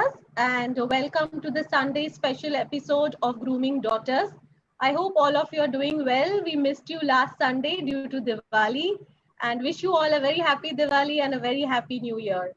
Priyas, and welcome to the Sunday special episode of Grooming Daughters. I hope all of you are doing well. We missed you last Sunday due to Diwali and wish you all a very happy Diwali and a very happy New Year.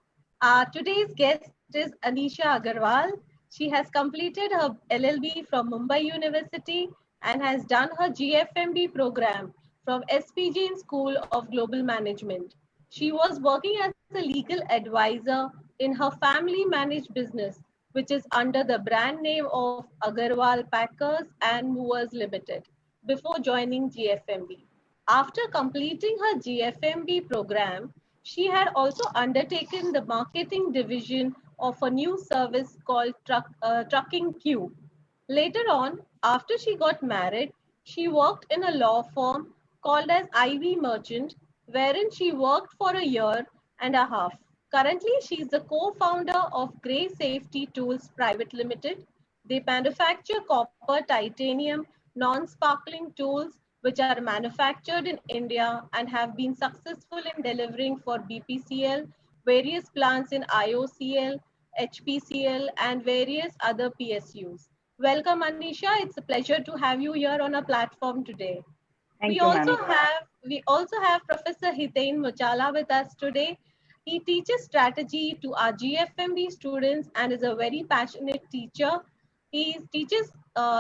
Today's guest is Anisha Agarwal. She has completed her LLB from Mumbai University and has done her GFMB program from SPG School of Global Management. She was working as a legal advisor in her family managed business, which is under the brand name of Agarwal Packers and Movers Limited, before joining GFMB. After completing her GFMB program, she had also undertaken the marketing division of a new service called Trucking Q. Later on, after she got married, she worked in a law firm called as Ivy Merchant, wherein she worked for a year and a half. Currently, she is the co-founder of Grey Safety Tools Private Limited. They manufacture copper titanium non-sparkling tools which are manufactured in India and have been successful in delivering for BPCL, various plants in IOCL, HPCL, and various other PSUs. Welcome, Anisha. It's a pleasure to have you here on our platform today. Thank you, ma'am. We also have Professor Hiten Muchala with us today. He teaches strategy to our GFMB students and is a very passionate teacher. He teaches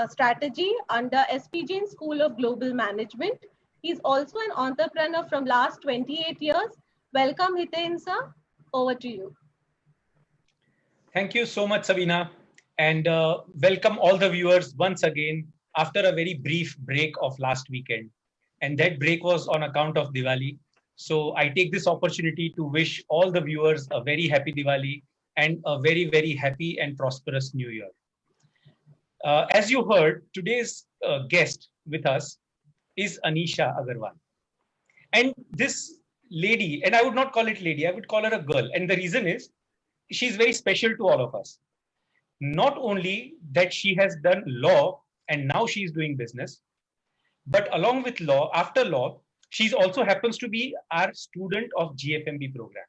strategy under SPG School of Global Management. He's also an entrepreneur from last 28 years. Welcome, Hiten, sir. Over to you. Thank you so much, Sabina. And welcome all the viewers once again after a very brief break of last weekend. And that break was on account of Diwali. So I take this opportunity to wish all the viewers a very happy Diwali and a very, very happy and prosperous New Year. As you heard, today's guest with us is Anisha Agarwal. And this lady, and I would not call it lady, I would call her a girl. And the reason is, she's very special to all of us. Not only that she has done law and now she's doing business, but along with law, after law, she also happens to be our student of GFMB program.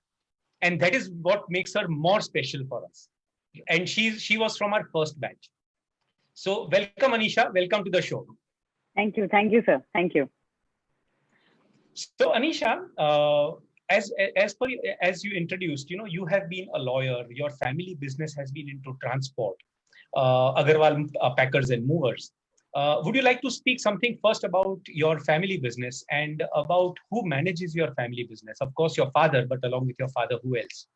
And that is what makes her more special for us. And she was from our first batch. So welcome, Anisha. Welcome to the show. Thank you. Thank you, sir. Thank you. So Anisha, as you introduced, you have been a lawyer. Your family business has been into transport, Agarwal Packers and Movers. Would you like to speak something first about your family business and about who manages your family business? Of course, your father, but along with your father, who else?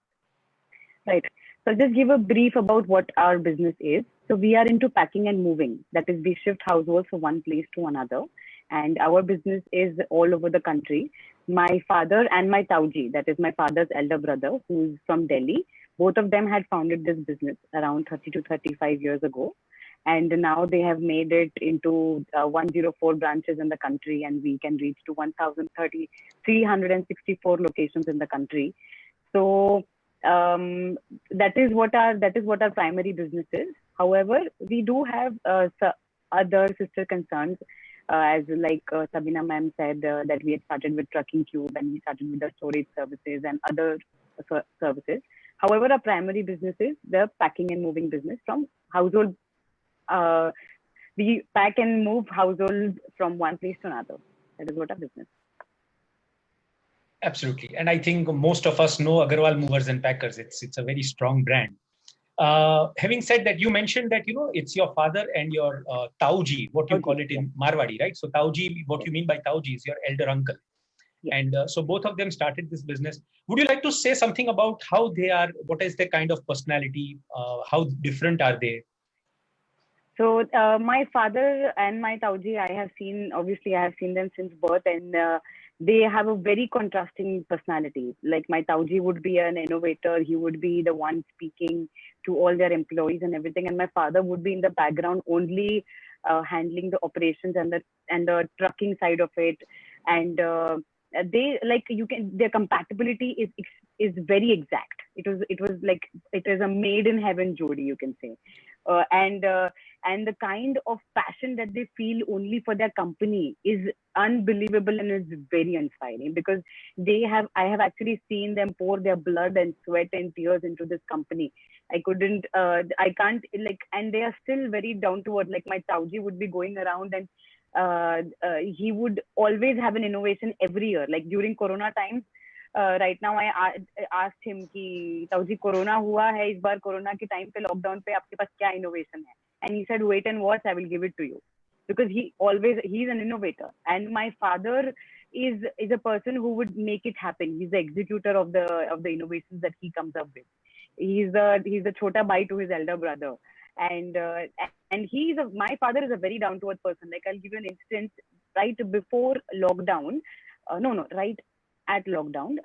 Right. So I'll just give a brief about what our business is. So we are into packing and moving. That is, we shift households from one place to another. And our business is all over the country. My father and my Tauji, that is my father's elder brother, who's from Delhi, both of them had founded this business around 30 to 35 years ago. And now they have made it into 104 branches in the country, and we can reach to 364 locations in the country. So that is what our primary business is. However, we do have other sister concerns, as like Sabina ma'am said, that we had started with Trucking Cube and we started with the storage services and other services. However, our primary business is the packing and moving business from household. We pack and move households from one place to another. That is what our business. Absolutely. And I think most of us know Agarwal Movers and Packers. It's a very strong brand. Having said that, you mentioned that, it's your father and your Tauji, what you call it in Marwadi, right? So Tauji, what you mean by Tauji is your elder uncle. Yeah. And so both of them started this business. Would you like to say something about how they are, what is their kind of personality? How different are they? So my father and my Tauji, I have seen them since birth, and they have a very contrasting personality. Like my Tauji would be an innovator. He would be the one speaking to all their employees and everything. And my father would be in the background only handling the operations and the trucking side of it. And their compatibility is very exact. It is a made in heaven Jodi, you can say. and the kind of passion that they feel only for their company is unbelievable and is very inspiring, because I have actually seen them pour their blood and sweat and tears into this company. I can't, like, and they are still very down to earth. Like, my Tauji would be going around, and he would always have an innovation every year. Like during Corona times, right now I asked him कि ताऊजी corona हुआ है इस बार, corona के time पे lockdown पे आपके पास क्या इनोवेशन है, and he said wait and watch, I will give it to you, because he's an innovator, and my father is a person who would make it happen. He's the executor of the innovations that he comes up with. He's the chota bhai to his elder brother, and my father is a very down to earth person. Like, I'll give you an instance. Right before lockdown, right at lockdown,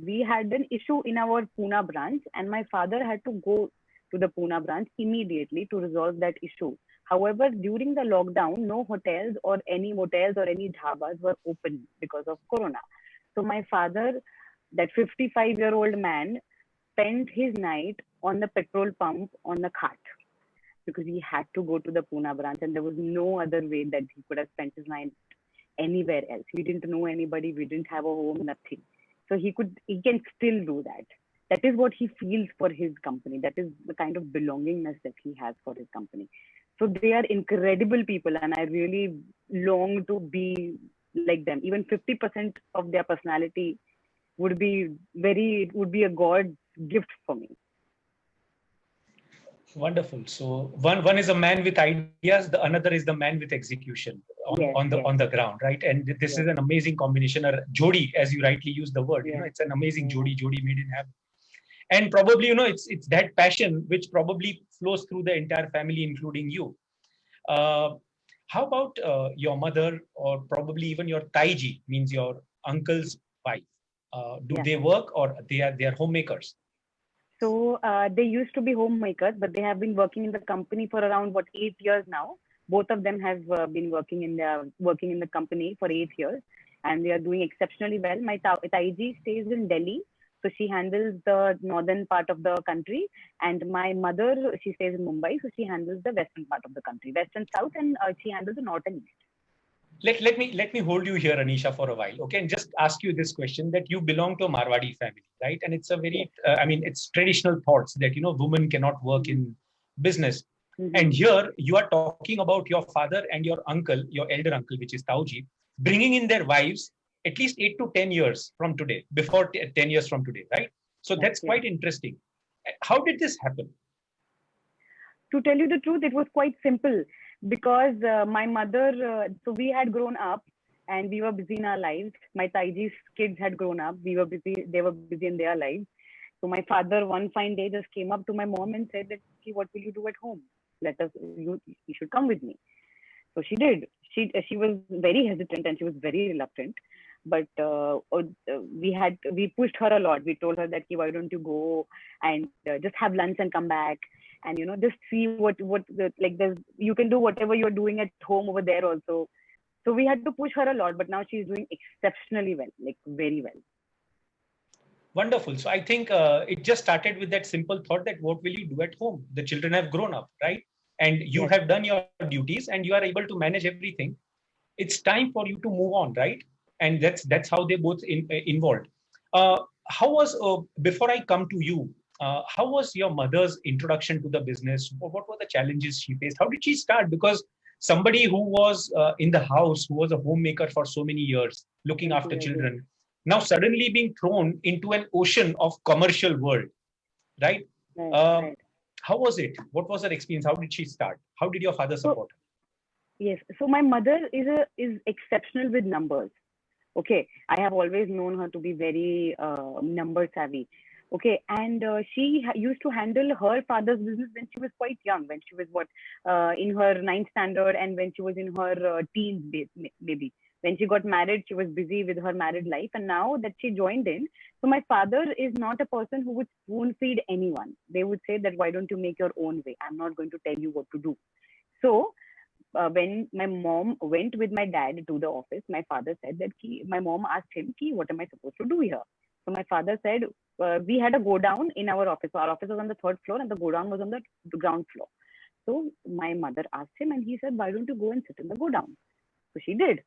we had an issue in our Pune branch, and my father had to go to the Pune branch immediately to resolve that issue. However, during the lockdown, no hotels or any motels or any dhabas were open because of Corona. So my father, that 55-year-old man, spent his night on the petrol pump on the cart, because he had to go to the Pune branch, and there was no other way that he could have spent his night anywhere else. We didn't know anybody, we didn't have a home, nothing. So he can still do that. That is what he feels for his company. That is the kind of belongingness that he has for his company. So they are incredible people, and I really long to be like them. Even 50% of their personality would be a God gift for me. Wonderful. So one is a man with ideas, the another is the man with execution on the ground, right? And this is an amazing combination, or jodi, as you rightly use the word. You know, it's an amazing jodi made in heaven. And probably, it's that passion which probably flows through the entire family, including you. How about your mother, or probably even your taiji, means your uncle's wife? Do they work, or they are homemakers? So they used to be homemakers, but they have been working in the company for around 8 years now. Both of them have been working in the company for 8 years, and they are doing exceptionally well. My taiji stays in Delhi, so she handles the northern part of the country, and my mother, she stays in Mumbai, so she handles the western part of the country, west and south, and she handles the north and east. Let me hold you here, Anisha, for a while, okay, and just ask you this question: that you belong to a Marwadi family, right? And it's a very, it's traditional thoughts that women cannot work in business. And here you are talking about your father and your uncle, your elder uncle, which is Tauji, bringing in their wives at least 8 to 10 years from today, before 10 years from today, right? So that's quite interesting. How did this happen? To tell you the truth, it was quite simple, because my mother, so we had grown up and we were busy in our lives. My Taiji's kids had grown up. We were busy, they were busy in their lives. So my father one fine day just came up to my mom and said that, what will you do at home? You should come with me. So she did. She was very hesitant and she was very reluctant. But we pushed her a lot. We told her that, why don't you go and just have lunch and come back, and just see you can do whatever you're doing at home over there also. So we had to push her a lot, but now she's doing exceptionally well, like very well. Wonderful. So I think it just started with that simple thought that what will you do at home? The children have grown up, right? And you have done your duties and you are able to manage everything. It's time for you to move on, right? And that's how they both involved. How was, before I come to you, how was your mother's introduction to the business? What were the challenges she faced? How did she start? Because somebody who was in the house, who was a homemaker for so many years, looking after children, now suddenly being thrown into an ocean of commercial world, right? Right. How was it? What was her experience? How did she start? How did your father support her? Yes. So my mother is exceptional with numbers. Okay. I have always known her to be very number savvy. Okay. And she used to handle her father's business when she was quite young, when she was in her 9th standard, and when she was in her teens, maybe. When she got married, she was busy with her married life. And now that she joined in, so my father is not a person who would spoon feed anyone. They would say that, why don't you make your own way? I'm not going to tell you what to do. So when my mom went with my dad to the office, my father said that my mom asked him, what am I supposed to do here? So my father said, we had a go down in our office. So our office was on the 3rd floor and the go down was on the ground floor. So my mother asked him, and he said, "Why don't you go and sit in the godown?" So she did.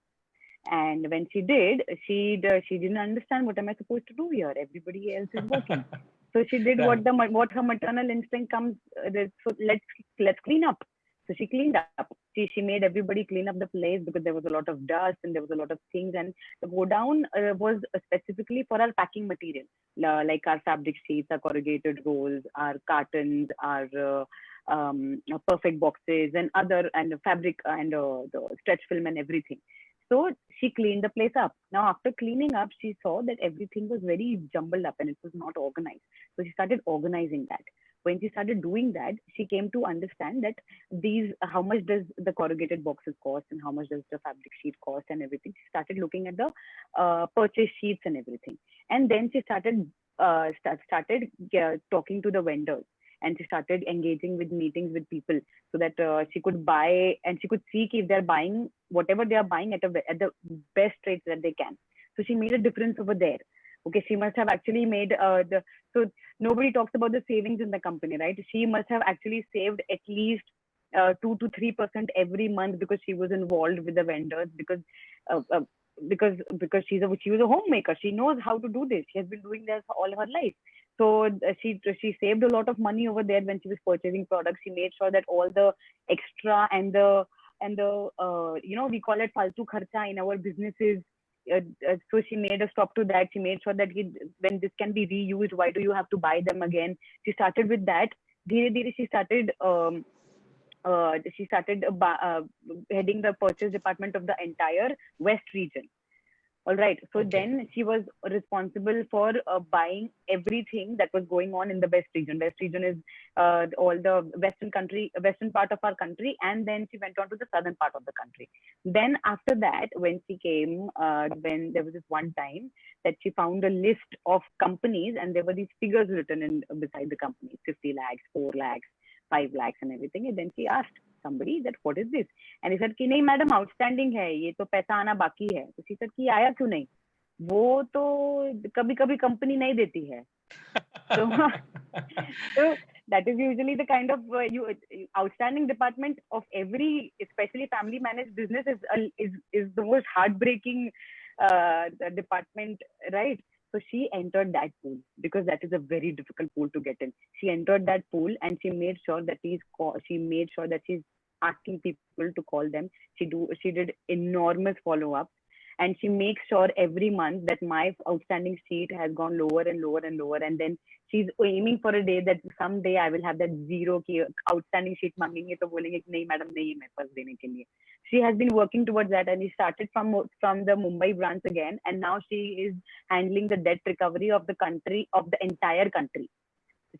And when she did, she didn't understand, what am I supposed to do here? Everybody else is working. So she did Right. what her maternal instinct comes. So let's clean up. So she cleaned up. She made everybody clean up the place because there was a lot of dust and there was a lot of things. And the godown was specifically for our packing material, like our fabric sheets, our corrugated rolls, our cartons, our perfect boxes, and other and fabric and the stretch film and everything. So she cleaned the place up. Now, after cleaning up, she saw that everything was very jumbled up and it was not organized. So she started organizing that. When she started doing that, she came to understand that how much does the corrugated boxes cost and how much does the fabric sheet cost and everything. She started looking at the purchase sheets and everything. And then she started talking to the vendors, and she started engaging with meetings with people, so that she could buy and she could see if they're buying whatever they are buying at the best rates that they can. So she made a difference over there. Okay, she must have actually made so nobody talks about the savings in the company, right? She must have actually saved at least 2 to 3% every month, because she was involved with the vendors, uh, uh, because she was a homemaker. She knows how to do this. She has been doing this all her life. So she saved a lot of money over there when she was purchasing products. She made sure that all the extra and the we call it faltu kharcha in our businesses. So she made a stop to that. She made sure that when this can be reused, why do you have to buy them again? She started with that. Dheere dheere she started heading the purchase department of the entire West region. All right. So Okay. then she was responsible for buying everything that was going on in the West region. West region is all the western part of our country, and then she went on to the southern part of the country. Then after that, when she came, when there was this one time that she found a list of companies, and there were these figures written in beside the companies: 50 lakhs, 4 lakhs, 5 lakhs, and everything. And then she asked somebody that what is this, and he said कि नहीं madam outstanding है, ये तो पैसा आना बाकी है. तो she said कि आया क्यों नहीं, वो तो कभी कभी कंपनी नहीं देती है. So, so that is usually the kind of outstanding department of every, especially family managed business, is the most heartbreaking department, right? So she entered that pool because that is a very difficult pool to get in. She entered that pool and she made sure that she's asking people to call them. She did enormous follow-ups, and she makes sure every month that my outstanding sheet has gone lower and lower and lower. And then she's aiming for a day that someday I will have that zero की outstanding sheet मांगेंगे तो बोलेंगे कि नहीं madam नहीं है मेरे पास देने के लिए. She has been working towards that, and she started from the Mumbai branch again, and now she is handling the debt recovery of the entire country.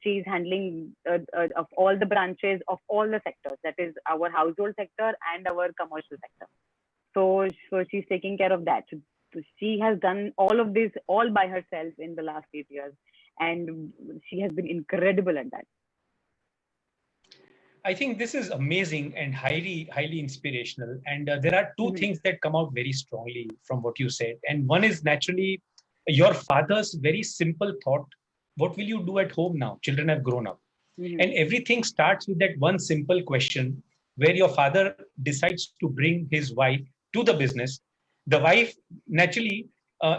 She is handling of all the branches of all the sectors, that is our household sector and our commercial sector. So she's taking care of that. So she has done all of this all by herself in the last 8 years, and she has been incredible at that. I think this is amazing and highly, highly inspirational. And there are two things that come out very strongly from what you said. And one is naturally your father's very simple thought: what will you do at home now? Children have grown up. And everything starts with that one simple question, where your father decides to bring his wife to the business. The wife naturally,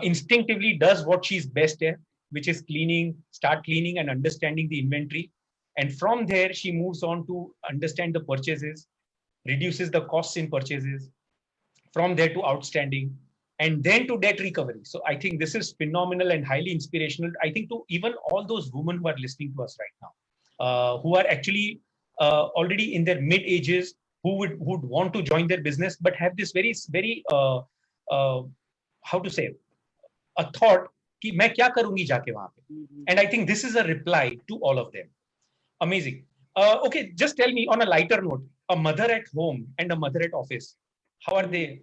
instinctively does what she's best at, which is start cleaning and understanding the inventory. And from there, she moves on to understand the purchases, reduces the costs in purchases, from there to outstanding, and then to debt recovery. So I think this is phenomenal and highly inspirational. I think to even all those women who are listening to us right now, who are actually already in their mid ages, who would want to join their business, but have this very, very, how to say, a thought कि मैं क्या करूंगी जाके वहां पे. And I think this is a reply to all of them. Amazing. Okay, just tell me on a lighter note, a mother at home and a mother at office, how are they?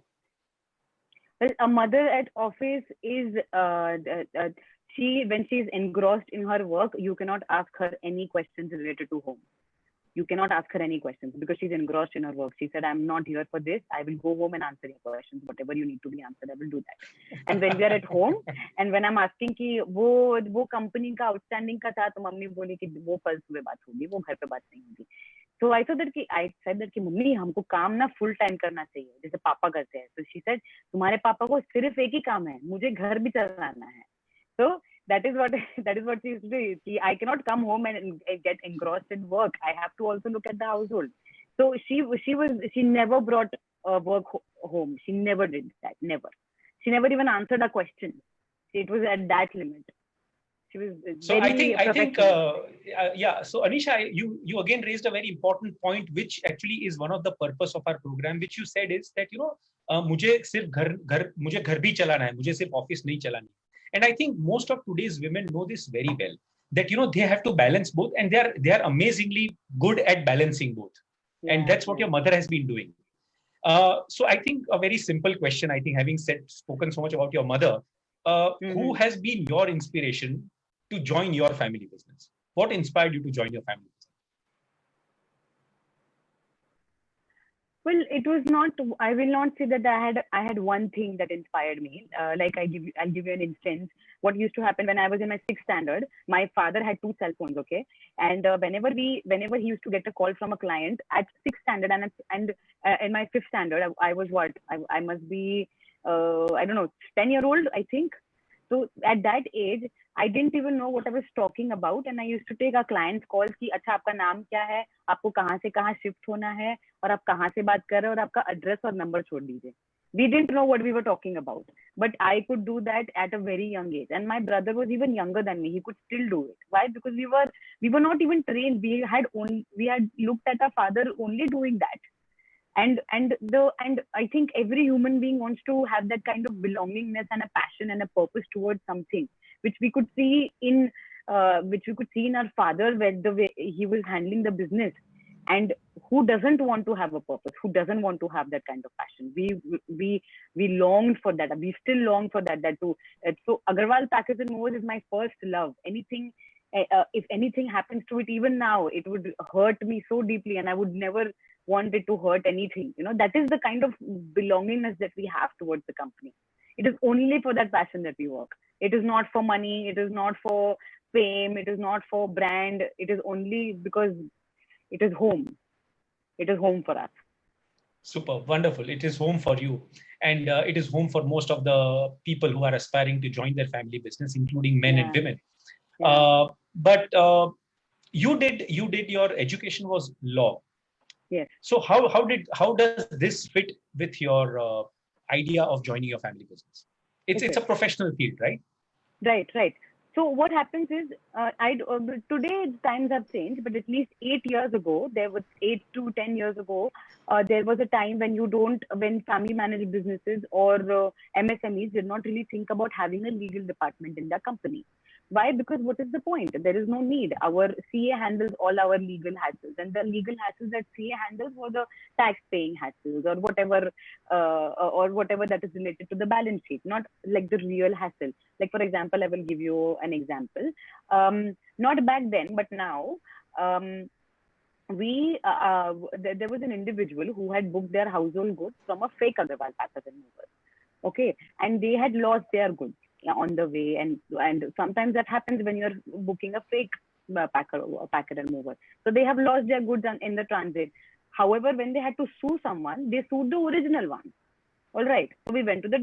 Well, a mother at office is when she's engrossed in her work, you cannot ask her any questions related to home. You cannot ask her any questions because she's engrossed in her work. She said, I'm not here for this. I will go home and answer your questions. Whatever you need to be answered, I will do that. And when we are at home, and when I'm asking कि वो company का outstanding का था, तो mummy बोली कि वो कल सुबह बात होगी, वो घर पे बात नहीं होगी. So I said that कि मम्मी हमको काम ना full time करना चाहिए जैसे पापा करते हैं. So she said तुम्हारे पापा को सिर्फ एक ही काम है, मुझे घर भी चलाना है. So that is what she used to do. I cannot come home and get engrossed in work. I have to also look at the household. So she never brought work home. She never did that. Never. She never even answered a question. It was at that limit. She was so I think yeah. So Anisha, you again raised a very important point, which actually is one of the purpose of our program, which you said is that मुझे सिर्फ मुझे घर भी चलाना है, मुझे सिर्फ office नहीं चलानी. And I think most of today's women know this very well, that they have to balance both, and they are amazingly good at balancing both. Yeah, and that's what your mother has been doing. So I think a very simple question, I think, having spoken so much about your mother, who has been your inspiration to join your family business? What inspired you to join your family business? Well, it was not. I will not say that I had one thing that inspired me. Like I'll give you an instance. What used to happen when I was in my 6th standard, my father had 2 cell phones. Okay, and whenever he used to get a call from a client at 6th standard and in my 5th standard, I was what? I must be I don't know, 10-year-old, I think. So at that age, I didn't even know what I was talking about, and I used to take our clients' calls कि अच्छा आपका नाम क्या है, आपको कहाँ से कहाँ शिफ्ट होना है, और आप कहाँ से बात कर रहे हो, और आपका एड्रेस और नंबर छोड़ दीजिए. We didn't know what we were talking about, but I could do that at a very young age. And my brother was even younger than me. He could still do it. Why? Because we were not even trained. We had looked at our father only doing that. And I think every human being wants to have that kind of belongingness and a passion and a purpose towards something, which we could see in our father, where the way he was handling the business. And who doesn't want to have a purpose? Who doesn't want to have that kind of passion? We longed for that. We still long for that. That too. So Agarwal Packers and Movers is my first love. Anything, if anything happens to it, even now, it would hurt me so deeply, and I would never want it to hurt anything. That is the kind of belongingness that we have towards the company. It is only for that passion that we work. It is not for money. It is not for fame. It is not for brand. It is only because it is home. It is home for us. Super, wonderful. It is home for you. And it is home for most of the people who are aspiring to join their family business, including men and women. Yeah. But you did your education was law. Yes. So how does this fit with your idea of joining your family business? It's a professional field, right? Right. So what happens is, today times have changed, but at least 8 years ago, 8 to 10 years ago, there was a time when family managed businesses or MSMEs did not really think about having a legal department in their company. Why? Because what is the point? There is no need. Our CA handles all our legal hassles, and the legal hassles that CA handles were the tax-paying hassles or whatever that is related to the balance sheet, not like the real hassle. Like for example, I will give you an example. Not back then, but now. There was an individual who had booked their household goods from a fake Agarwal Packers and Movers. Okay, and they had lost their goods on the way, and sometimes that happens when you're booking a fake packer and mover. So they have lost their goods in the transit. However, when they had to sue someone, they sued the original one. All right. So we went to the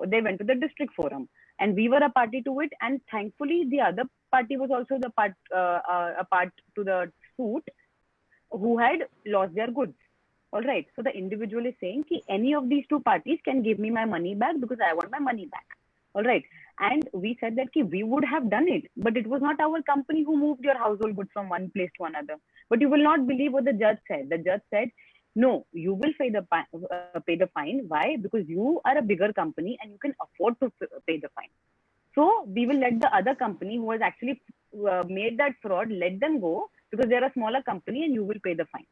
they went to the district forum, and we were a party to it. And thankfully, the other party was also a part to the suit, who had lost their goods. All right. So the individual is saying that any of these two parties can give me my money back because I want my money back. All right. And we said that we would have done it, but it was not our company who moved your household goods from one place to another. But you will not believe what the judge said. The judge said, no, you will pay the fine. Why? Because you are a bigger company and you can afford to pay the fine. So we will let the other company who has actually made that fraud, let them go because they're a smaller company and you will pay the fine.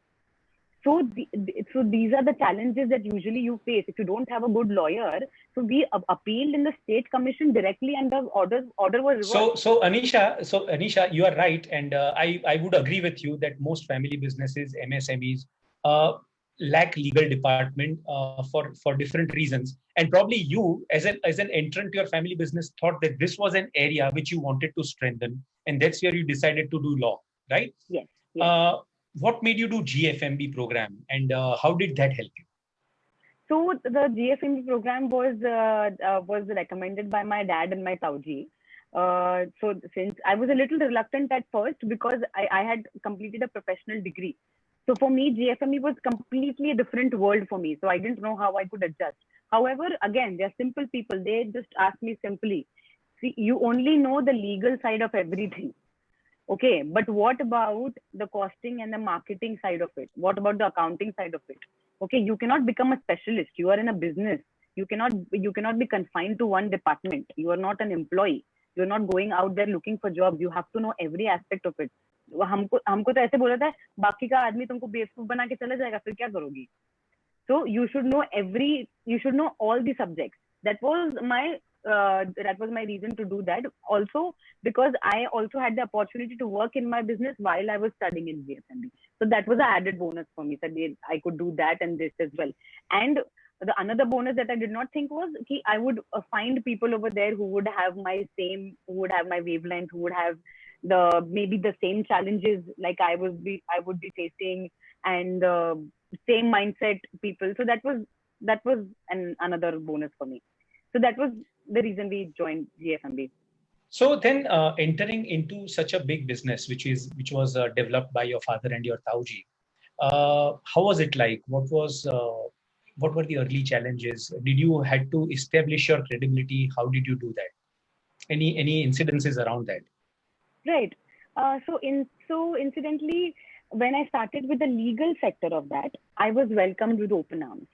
So these are the challenges that usually you face if you don't have a good lawyer. So we appealed in the state commission directly, and the order was reversed. So Anisha, you are right, and I would agree with you that most family businesses, MSMEs, lack legal department for different reasons. And probably you, as an entrant to your family business, thought that this was an area which you wanted to strengthen, and that's where you decided to do law, right? Yes. what made you do GFMB program, and how did that help you? So the GFMB program was recommended by my dad and my Tauji. So since I was a little reluctant at first because I had completed a professional degree. So for me, GFME was completely a different world for me. So I didn't know how I could adjust. However, again, they're simple people. They just asked me simply, see, you only know the legal side of everything. Okay, but what about the costing and the marketing side of it? What about the accounting side of it? Okay, you cannot become a specialist. You are in a business. You cannot be confined to one department. You are not an employee. You're not going out there looking for jobs. You have to know every aspect of it. हमको हमको तो ऐसे बोला था बाकी का आदमी तुमको बेवकूफ बना के चला जाएगा फिर क्या करोगी. So you should know all the subjects. That was my reason to do that. Also, because I also had the opportunity to work in my business while I was studying in GFMB. So that was an added bonus for me, that I could do that and this as well. And the another bonus that I did not think was that I would find people over there who would have my wavelength, who would have maybe the same challenges like I would be facing, and same mindset people. So that was another bonus for me. So that was the reason we joined GFMB. So then, entering into such a big business, which was developed by your father and your Tauji, how was it like? What were the early challenges? Did you had to establish your credibility? How did you do that? Any incidences around that? Right. So incidentally, when I started with the legal sector of that, I was welcomed with open arms.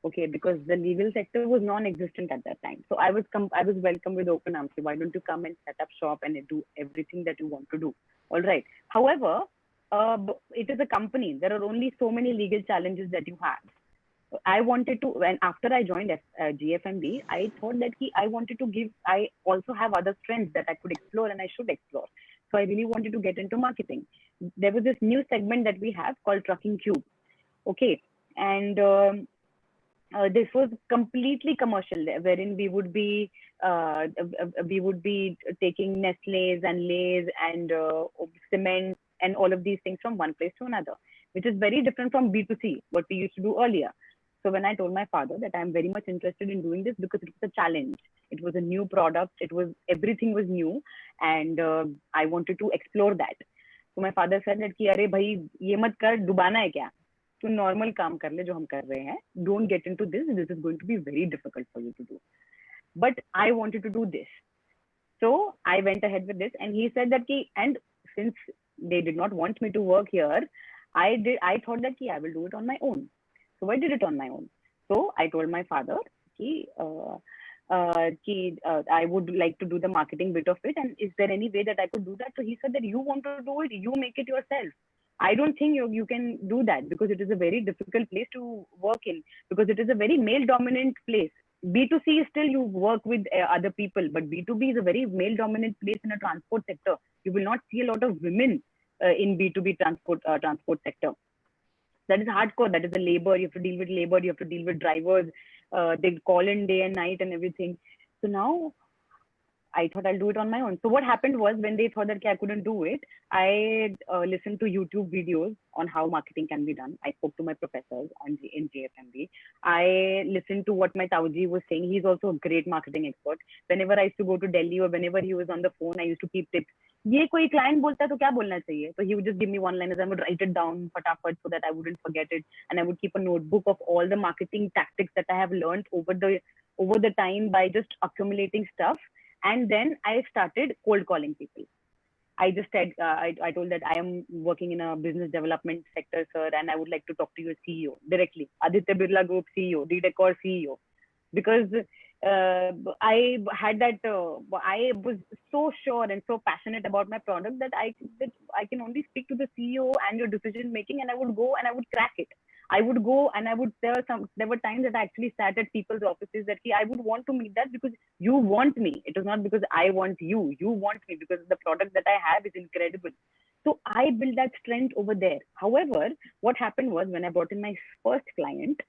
Okay, because the legal sector was non-existent at that time. So I was welcomed with open arms. So why don't you come and set up shop and do everything that you want to do? All right. However, it is a company. There are only so many legal challenges that you have. I wanted to, when after I joined GFMB, I thought that I also have other strengths that I could explore and I should explore. So I really wanted to get into marketing. There was this new segment that we have called Trucking Cube. Okay. And this was completely commercial, wherein we would be taking Nestle's and Lay's and cement and all of these things from one place to another, which is very different from B2C, what we used to do earlier. So when I told my father that I'm very much interested in doing this because it was a challenge, it was a new product, everything was new, and I wanted to explore that. So my father said that कि अरे भाई ये मत कर, डुबाना है क्या? तू normal काम कर ले जो हम कर रहे हैं. Don't get into this. This is going to be very difficult for you to do. But I wanted to do this. So I went ahead with this, and he said that and since they did not want me to work here, I thought that I will do it on my own. So I did it on my own. So I told my father I would like to do the marketing bit of it, and is there any way that I could do that? So he said that you want to do it, you make it yourself. I don't think you can do that because it is a very difficult place to work in, because it is a very male dominant place. B2C is still you work with other people, but B2B is a very male dominant place in a transport sector. You will not see a lot of women in B2B transport sector. That is hardcore. That is the labor. You have to deal with labor. You have to deal with drivers. They call in day and night and everything. So now I thought I'll do it on my own. So what happened was, when they thought that I couldn't do it, I listened to YouTube videos on how marketing can be done. I spoke to my professors in JFMB. I listened to what my Tauji was saying. He's also a great marketing expert. Whenever I used to go to Delhi or whenever he was on the phone, I used to keep tips. ये कोई client बोलता है तो क्या बोलना चाहिए? So he would just give me one-liners. I would write it down फटाफट so that I wouldn't forget it, and I would keep a notebook of all the marketing tactics that I have learned over the time by just accumulating stuff. And then I started cold calling people. I just said, I told that I am working in a business development sector, sir, and I would like to talk to your CEO directly, Aditya Birla Group CEO, DDecor CEO, because I had that. I was so sure and so passionate about my product that I can only speak to the CEO and your decision making, and I would go and I would crack it. I would go and I would there were times that I actually sat at people's offices that I would want to meet that because you want me. It was not because I want you. You want me because the product that I have is incredible. So I built that strength over there. However, what happened was, when I brought in my first client,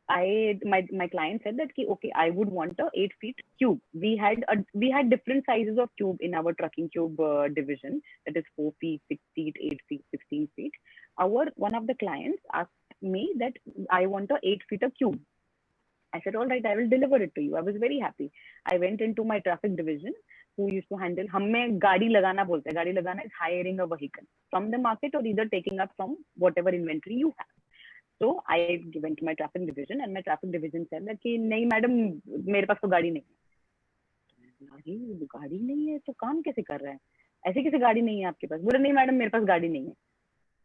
my client said that okay, I would want a 8 feet cube. We had different sizes of cube in our trucking cube division. That is 4 feet, 6 feet, 8 feet, 16 feet. One of the clients asked me that I want a 8 feet a cube. I said, all right, I will deliver it to you. I was very happy. I went into my traffic division, who used to handle, हमें गाड़ी लगाना बोलते हैं. गाड़ी लगाना is hiring a vehicle from the market or either taking up from whatever inventory you have. So I went to my traffic division and my traffic division said that कि नहीं madam मेरे पास तो गाड़ी नहीं है. गाड़ी नहीं है तो काम कैसे कर रहा है? ऐसे कैसे गाड़ी नहीं है आपके पास? बोले नहीं मैडम मेरे पास गाड़ी नहीं है.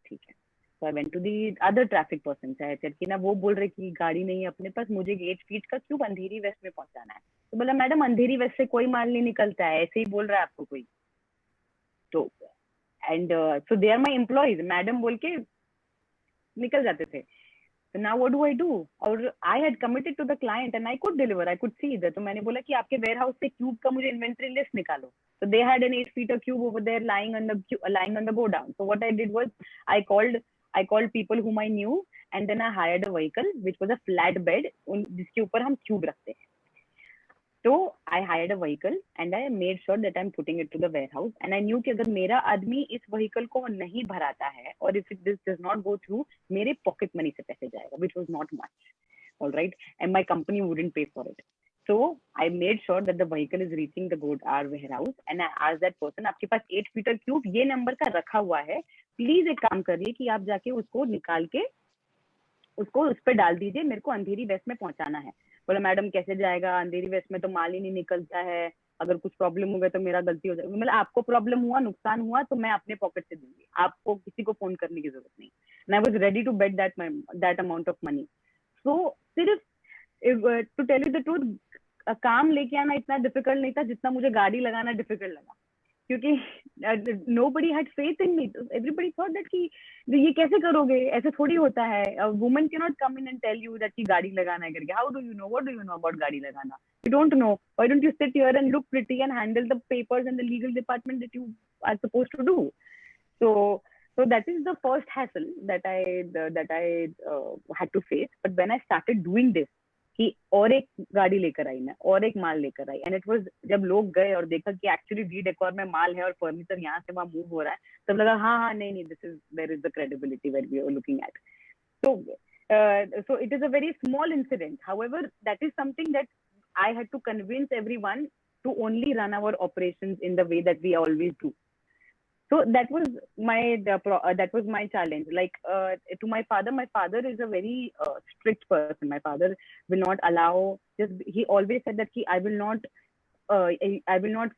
ठीक है. So I went to the other traffic person. I said कि ना वो बोल रहे कि गाड़ी नहीं है अपने पास, मुझे 8 फीट का क्यों अंधेरी वेस्ट में पहुंचाना है. तो बोला मैडम अंधेरी वेस्ट से कोई माल नहीं निकलता है, ऐसे ही बोल रहा है आपको कोई. तो and so they are my employees, madam बोल के निकल जाते थे. So now what do I do? और I had committed to the client and I could deliver. I could see that. तो मैंने बोला कि आपके warehouse से cube का मुझे inventory list निकालो. So they had an 8 feet cube over there lying on the go down. So what I did was I called people whom I knew and then I hired a vehicle which was a flat bed जिसके ऊपर हम cube रखते हैं. So I hired a vehicle and I made sure that I'm putting it to the warehouse and I knew कि अगर मेरा आदमी इस vehicle को नहीं भराता है और if this does not go through, मेरे pocket money से पैसे जाएगा, which was not much, all right, and my company wouldn't pay for it. So I made sure that the vehicle is reaching our warehouse and I asked that person, आपके पास 8 feet cube ये number का रखा हुआ है, please एक काम करिए कि आप जाके उसको निकाल के उसको उस पर डाल दीजिए, मेरे को अंधेरी वेस्ट में पहुंचाना है. बोला मैडम कैसे जाएगा, अंधेरी वेस्ट में तो माल ही नहीं निकलता है, अगर कुछ प्रॉब्लम हो गया तो मेरा गलती हो जाएगी. मतलब आपको प्रॉब्लम हुआ, नुकसान हुआ तो मैं अपने पॉकेट से दूंगी, आपको किसी को फोन करने की जरूरत नहीं. And I was ready to bet that amount of money. So सिर्फ to tell you the truth, काम लेके आना इतना डिफिकल्ट नहीं था जितना मुझे गाड़ी लगाना डिफिकल्ट लगा, क्योंकि nobody had faith in me. Everybody thought that कि ये कैसे करोगे, ऐसे थोड़ी होता है. A woman cannot come in and tell you that कि गाड़ी लगाना है करके. How do you know? What do you know about गाड़ी लगाना? You don't know. Why don't you sit here and look pretty and handle the papers and the legal department that you are supposed to do? So that is the first hassle that I had to face. But when I started doing this, कि और एक गाड़ी लेकर आई मैं, और एक माल लेकर आई, and it was जब लोग गए और देखा कि एक्चुअली डी डेकोर में माल है और फर्नीचर यहाँ से वहाँ मूव हो रहा है, तब लगा हाँ नहीं this is there is the credibility when we are looking at. So it is a very small incident. However, that is something that I had to convince everyone to only run our operations in the way that we always do. So that was my challenge. Like to my father is a very strict person. My father will not allow. He always said that I will not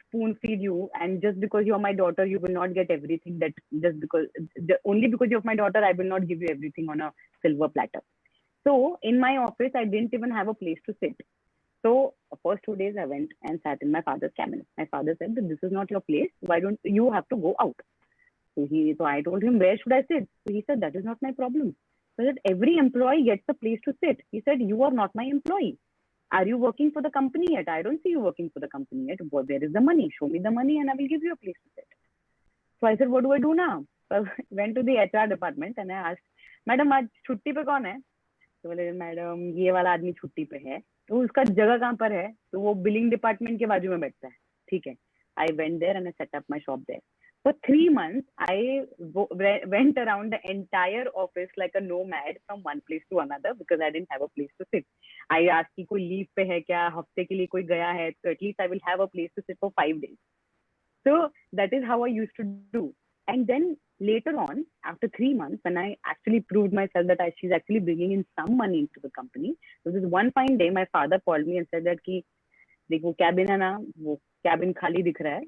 spoon feed you, and just because you are my daughter, you will not get everything. Only because you're my daughter, I will not give you everything on a silver platter. So in my office, I didn't even have a place to sit. So first 2 days I went and sat in my father's cabinet. My father said that this is not your place. Why don't you have to go out? So I told him, where should I sit? So he said, that is not my problem. So that every employee gets a place to sit. He said, you are not my employee. Are you working for the company yet? I don't see you working for the company yet. Well, where is the money? Show me the money and I will give you a place to sit. So I said, what do I do now? So I went to the HR department and I asked, madam, आज छुट्टी पे कौन है? तो बोले madam ये वाला आदमी छुट्टी पे है. तो उसका जगह कहाँ पर है? तो वो बिलिंग डिपार्टमेंट के बाजू में बैठता है. ठीक है. I went there and I set up my shop there. For 3 months, I went around the entire office like a nomad from one place to another because I didn't have a place to sit. I asked कि कोई leave पे है क्या, हफ्ते के लिए कोई गया है, so at least I will have a place to sit for 5 days. So that is how I used to do. And then later on, after 3 months, when I actually proved myself that she's actually bringing in some money into the company, so this one fine day, my father called me and said that कि देखो cabin है ना, वो cabin खाली दिख रहा है.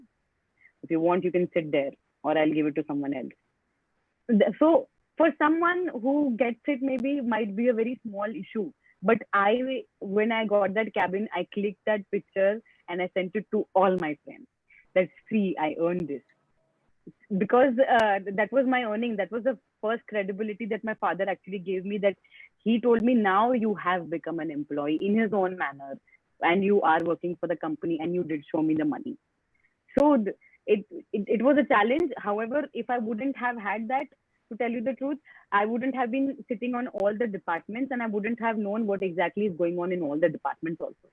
If you want, you can sit there, or I'll give it to someone else. So for someone who gets it, maybe might be a very small issue. But when I got that cabin, I clicked that picture and I sent it to all my friends. That's free. I earned this. Because that was my earning. That was the first credibility that my father actually gave me, that he told me, now you have become an employee in his own manner and you are working for the company and you did show me the money. So it was a challenge. However, if I wouldn't have had that, to tell you the truth, I wouldn't have been sitting on all the departments, and I wouldn't have known what exactly is going on in all the departments also.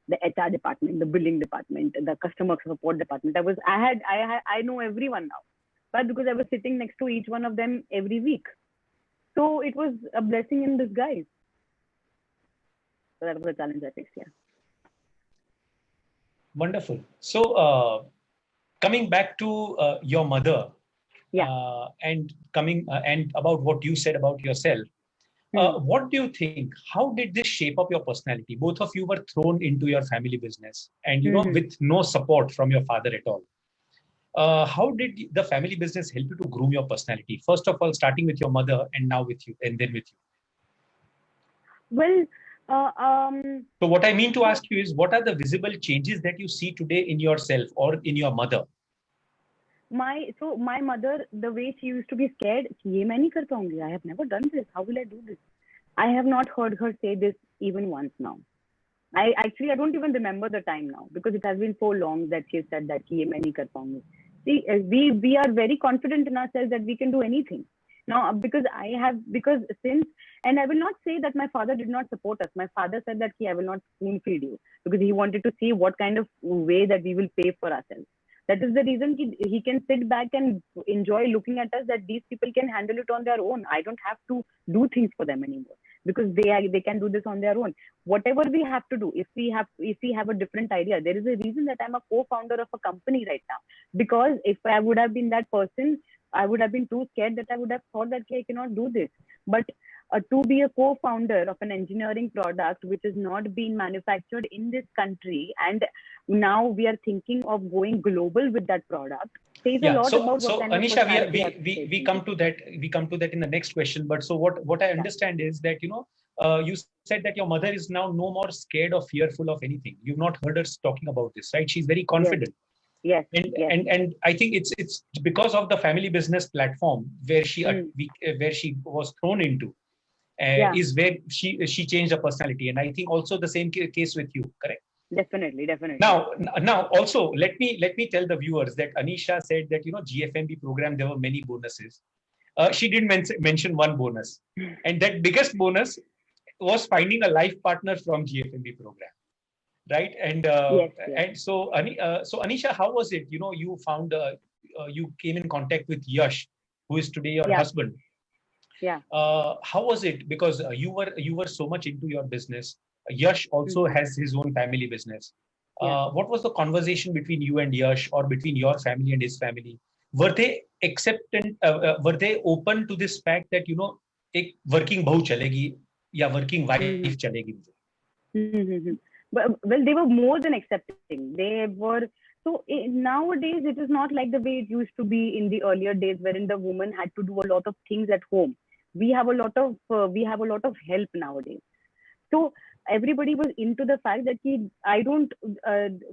The HR department, the billing department, the customer support department. I know everyone now, but because I was sitting next to each one of them every week. So it was a blessing in disguise. So that was a challenge I faced, yeah. Wonderful. So coming back to your mother, yeah, and about what you said about yourself, what do you think? How did this shape up your personality? Both of you were thrown into your family business, and with no support from your father at all. How did the family business help you to groom your personality? First of all, starting with your mother, and now with you, and then with you. Well, so what I mean to ask you is, what are the visible changes that you see today in yourself or in your mother? My mother, the way she used to be scared, I have never done this. How will I do this? I have not heard her say this even once now. I don't even remember the time now, because it has been so long that she said that See, we are very confident in ourselves that we can do anything. Now, and I will not say that my father did not support us. My father said that I will not spoon feed you, because he wanted to see what kind of way that we will pay for ourselves. That is the reason he can sit back and enjoy looking at us, that these people can handle it on their own. I don't have to do things for them anymore, because they can do this on their own. Whatever we have to do, if we have a different idea, there is a reason that I'm a co-founder of a company right now. Because if I would have been that person, I would have been too scared that I would have thought that I cannot do this. But to be a co-founder of an engineering product which is not being manufactured in this country, and now we are thinking of going global with that product, says a lot about what kind Anisha, of we come to that in the next question. But so what I understand is that you said that your mother is now no more scared or fearful of anything. You've not heard her talking about this, right? She's very confident. Yes. And I think it's because of the family business platform where she was thrown into, is where she changed her personality. And I think also the same case with you, correct? Definitely. Now also let me tell the viewers that Anisha said that GFMB program, there were many bonuses. She did mention one bonus, and that biggest bonus was finding a life partner from GFMB program. Right. And and so Anisha, how was it? You found you came in contact with Yash, who is today your husband. Yeah. How was it? Because you were so much into your business. Yash also has his own family business. What was the conversation between you and Yash, or between your family and his family? Were they acceptant? Were they open to this fact that एक working bahu chalegi या working wife chalegi? Well, they were more than accepting. They were. So nowadays, it is not like the way it used to be in the earlier days, wherein the woman had to do a lot of things at home. We have a lot of help nowadays. So everybody was into the fact that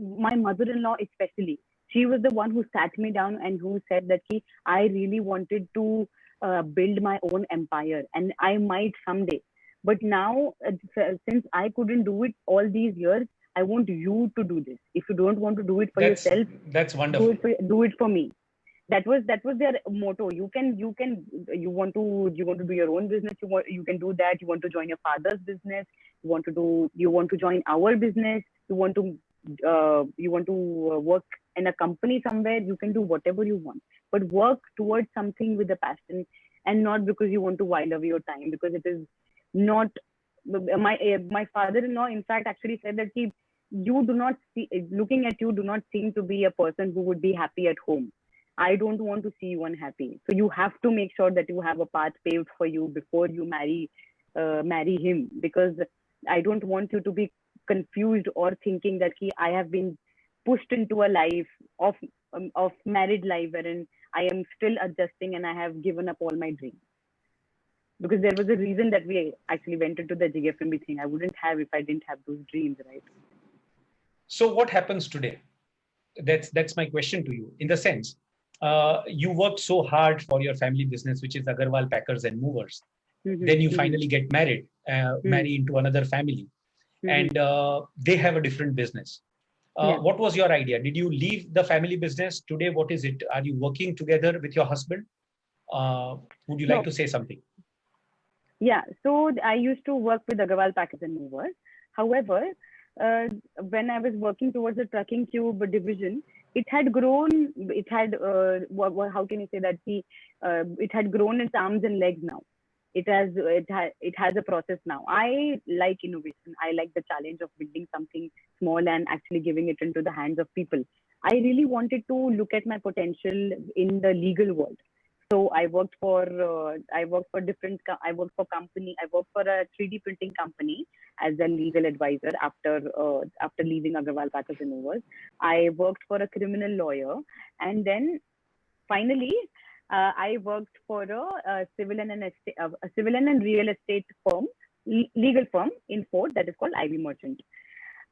my mother-in-law especially, she was the one who sat me down and who said that I really wanted to build my own empire, and I might someday. But now, since I couldn't do it all these years, I want you to do this. If you don't want to do it for yourself, that's wonderful. Do it for me. That was their motto. You want to do your own business. You can do that. You want to join your father's business. You want to join our business. You want to work in a company somewhere. You can do whatever you want, but work towards something with a passion, and not because you want to while away your time, because it is not. My father-in-law, in fact, actually said that looking at you, do not seem to be a person who would be happy at home. I don't want to see you unhappy. So you have to make sure that you have a path paved for you before you marry him, because I don't want you to be confused or thinking that I have been pushed into a life of married life wherein I am still adjusting and I have given up all my dreams. Because there was a reason that we actually went into the GFMB thing. I wouldn't have if I didn't have those dreams, right? So what happens today? That's my question to you. In the sense, you worked so hard for your family business, which is Agarwal Packers and Movers. Then you finally get married, marry into another family, and they have a different business. What was your idea? Did you leave the family business? Today, what is it? Are you working together with your husband? Would you No. like to say something? Yeah, so I used to work with Agarwal Package and Movers. However, uh, when I was working towards the trucking tube division, it had grown. It had how can you say that? It had grown its arms and legs now. It has a process now. I like innovation. I like the challenge of building something small and actually giving it into the hands of people. I really wanted to look at my potential in the legal world. So I worked for I worked for company. I worked for a 3D printing company as a legal advisor after leaving Agarwal Packers and Movers. I worked for a criminal lawyer, and then finally I worked for a civil and real estate firm, legal firm in Fort, that is called Ivy Merchant.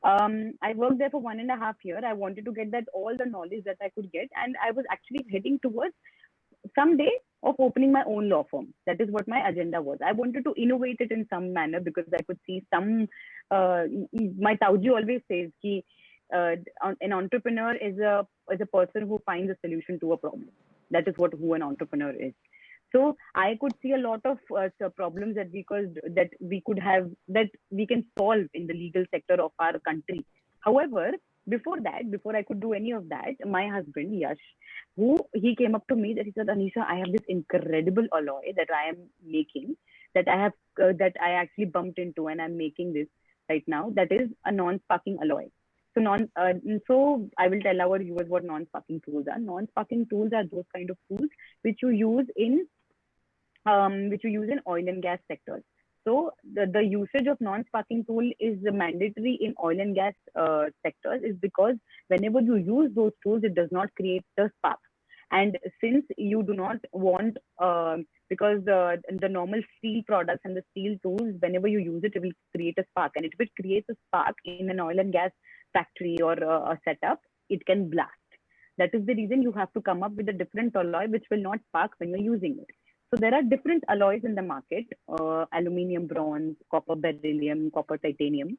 I worked there for 1.5 years. I wanted to get that all the knowledge that I could get, and I was actually heading towards someday of opening my own law firm. That is what my agenda was. I wanted to innovate it in some manner because I could see some. My Tauji always says ki, an entrepreneur is a person who finds a solution to a problem. That is who an entrepreneur is. So I could see a lot of problems that we can solve in the legal sector of our country. However, before I could do any of that, my husband Yash, he came up to me that he said, Anisha, I have this incredible alloy that I am making, that I actually bumped into, and I'm making this right now. That is a non-sparking alloy. So I will tell our viewers what non-sparking tools are. Non-sparking tools are those kind of tools which you use in oil and gas sectors. So the usage of non-sparking tool is mandatory in oil and gas sectors is because whenever you use those tools, it does not create the spark. And since you do not want, because the normal steel products and the steel tools, whenever you use it, it will create a spark. And if it creates a spark in an oil and gas factory or a setup, it can blast. That is the reason you have to come up with a different alloy which will not spark when you're using it. So there are different alloys in the market: aluminium, bronze, copper, beryllium, copper, titanium.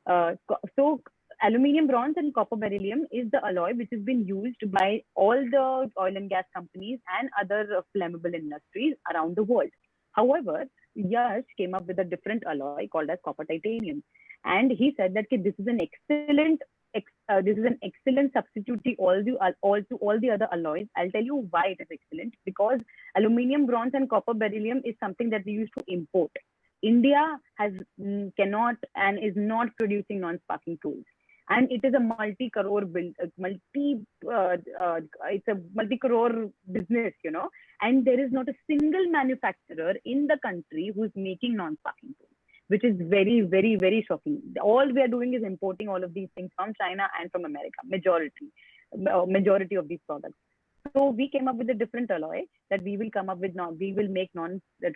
So aluminium, bronze, and copper, beryllium is the alloy which has been used by all the oil and gas companies and other flammable industries around the world. However, Yash came up with a different alloy called as copper titanium, and he said that this is an excellent substitute to all the other alloys. I'll tell you why it is excellent. Because aluminium, bronze, and copper, beryllium is something that we used to import. India cannot and is not producing non-sparking tools, and it is a multi-crore business, and there is not a single manufacturer in the country who's making non-sparking tools, which is very, very, very shocking. All we are doing is importing all of these things from China and from America, majority of these products. So we came up with a different alloy that we will come up with now. We will make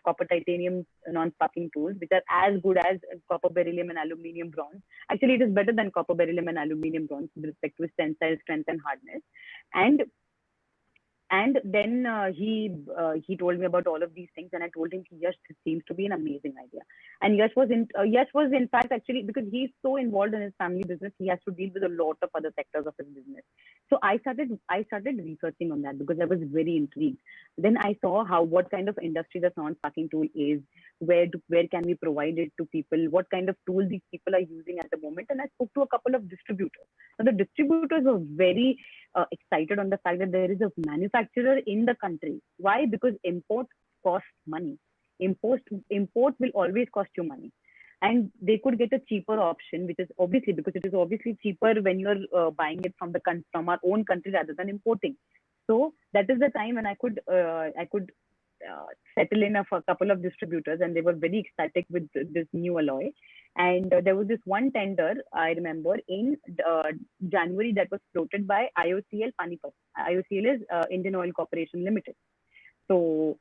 copper titanium non-sparking tools, which are as good as copper, beryllium, and aluminium, bronze. Actually, it is better than copper, beryllium, and aluminium, bronze with respect to its tensile strength and hardness. And then he told me about all of these things, and I told him, Yash, this seems to be an amazing idea. And Yash was in fact, actually, because he's so involved in his family business, he has to deal with a lot of other sectors of his business. So I started researching on that because I was very intrigued. Then I saw what kind of industry the non-sparking tool is, where can we provide it to people, what kind of tool these people are using at the moment. And I spoke to a couple of distributors. Now the distributors were very excited on the fact that there is a manufacturer in the country. Why? Because import costs money. Import will always cost you money. And they could get a cheaper option, which is obviously because it is obviously cheaper when you're buying it from our own country rather than importing. So that is the time when I could settle in for a couple of distributors, and they were very ecstatic with this new alloy. And there was this one tender, I remember, in January that was floated by IOCL Panipat. IOCL is Indian Oil Corporation Limited. So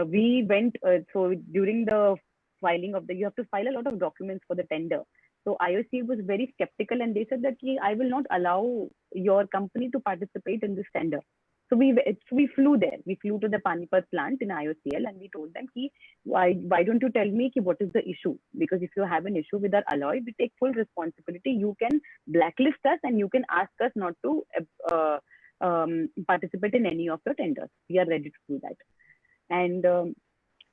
we went, so during the filing you have to file a lot of documents for the tender. So IOCL was very skeptical, and they said that I will not allow your company to participate in this tender. So we flew there. We flew to the Panipat plant in IOCL, and we told them, why don't you tell me what is the issue? Because if you have an issue with our alloy, we take full responsibility. You can blacklist us, and you can ask us not to participate in any of your tenders. We are ready to do that. And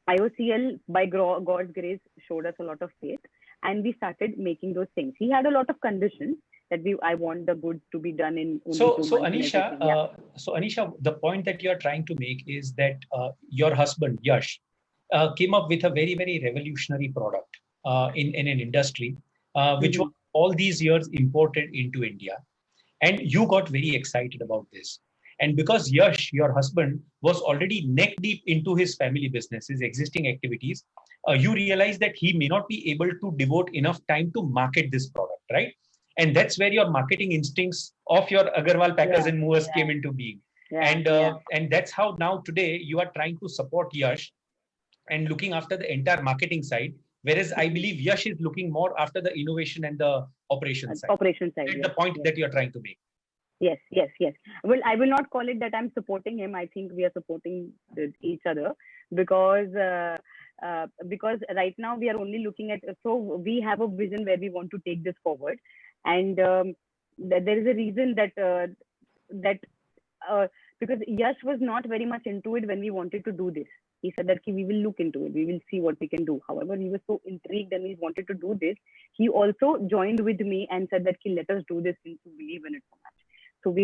IOCL, by God's grace, showed us a lot of faith, and we started making those things. He had a lot of conditions that I want the goods to be done in only 2 months. So Anisha, the point that you are trying to make is that your husband Yash came up with a very, very revolutionary product in an industry which was all these years imported into India, and you got very excited about this. And because Yash, your husband, was already neck deep into his family business, his existing activities, you realized that he may not be able to devote enough time to market this product, right? And that's where your marketing instincts of your Agarwal Packers and Movers came into being. And that's how now today you are trying to support Yash and looking after the entire marketing side, whereas I believe Yash is looking more after the innovation and the operation side. That's the point that you are trying to make. Yes. Well, I will not call it that I'm supporting him. I think we are supporting each other because right now we are only looking at, so we have a vision where we want to take this forward, and there is a reason that because Yash was not very much into it when we wanted to do this. He said that we will look into it, we will see what we can do. However, he was so intrigued and he wanted to do this. He also joined with me and said that let us do this since you believe in it so much. So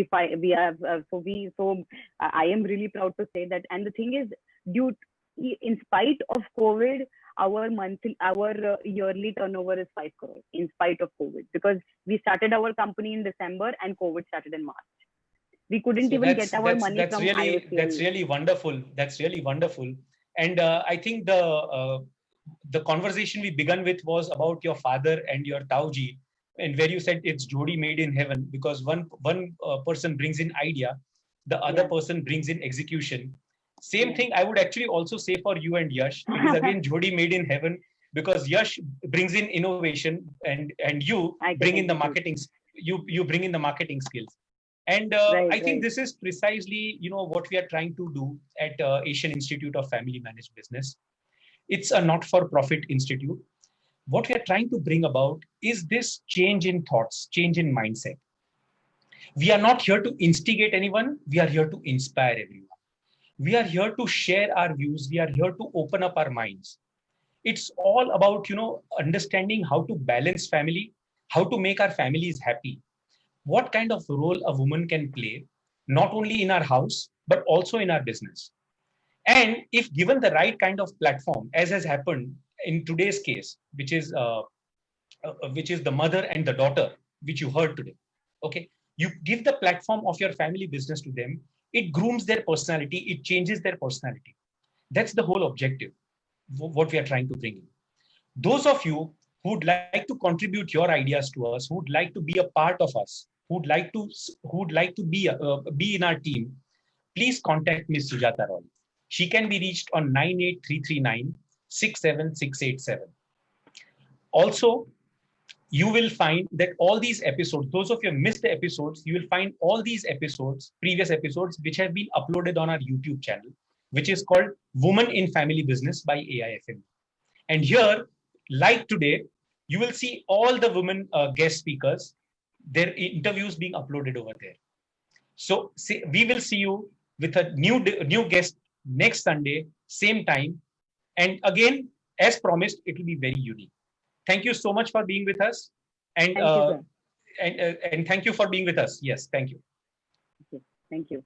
I am really proud to say that. And the thing is, in spite of COVID, our yearly turnover is 5 crores in spite of COVID, because we started our company in December and COVID started in March. We couldn't even get our money from IOCL. That's really wonderful. That's really wonderful. And I think the conversation we began with was about your father and your Tauji, and where you said it's Jodi made in heaven, because one person brings in idea, the other person brings in execution. Same thing I would actually also say for you and Yash. It is again Jodi made in heaven, because Yash brings in innovation and you bring in the marketing. You bring in the marketing skills. And I think this is precisely, what we are trying to do at Asian Institute of Family Managed Business. It's a not-for-profit institute. What we are trying to bring about is this change in thoughts, change in mindset. We are not here to instigate anyone. We are here to inspire everyone. We are here to share our views. We are here to open up our minds. It's all about, understanding how to balance family, how to make our families happy, what kind of role a woman can play, not only in our house, but also in our business. And if given the right kind of platform, as has happened in today's case, which is the mother and the daughter, which you heard today. Okay, you give the platform of your family business to them, it grooms their personality, it changes their personality. That's the whole objective, what we are trying to bring in. Those of you who would like to contribute your ideas to us, who would like to be a part of us, who would like to be in our team, please contact Ms. Sujata Roy. She can be reached on 98339 67687. Also, you will find that all these episodes, those of you who missed the episodes, you will find all these episodes, previous episodes, which have been uploaded on our YouTube channel, which is called Women in Family Business by AIFM. And here, like today, you will see all the women guest speakers, their interviews being uploaded over there. So we will see you with a new guest next Sunday, same time. And again, as promised, it will be very unique. Thank you so much for being with us. And thank you for being with us. Yes, thank you. Thank you.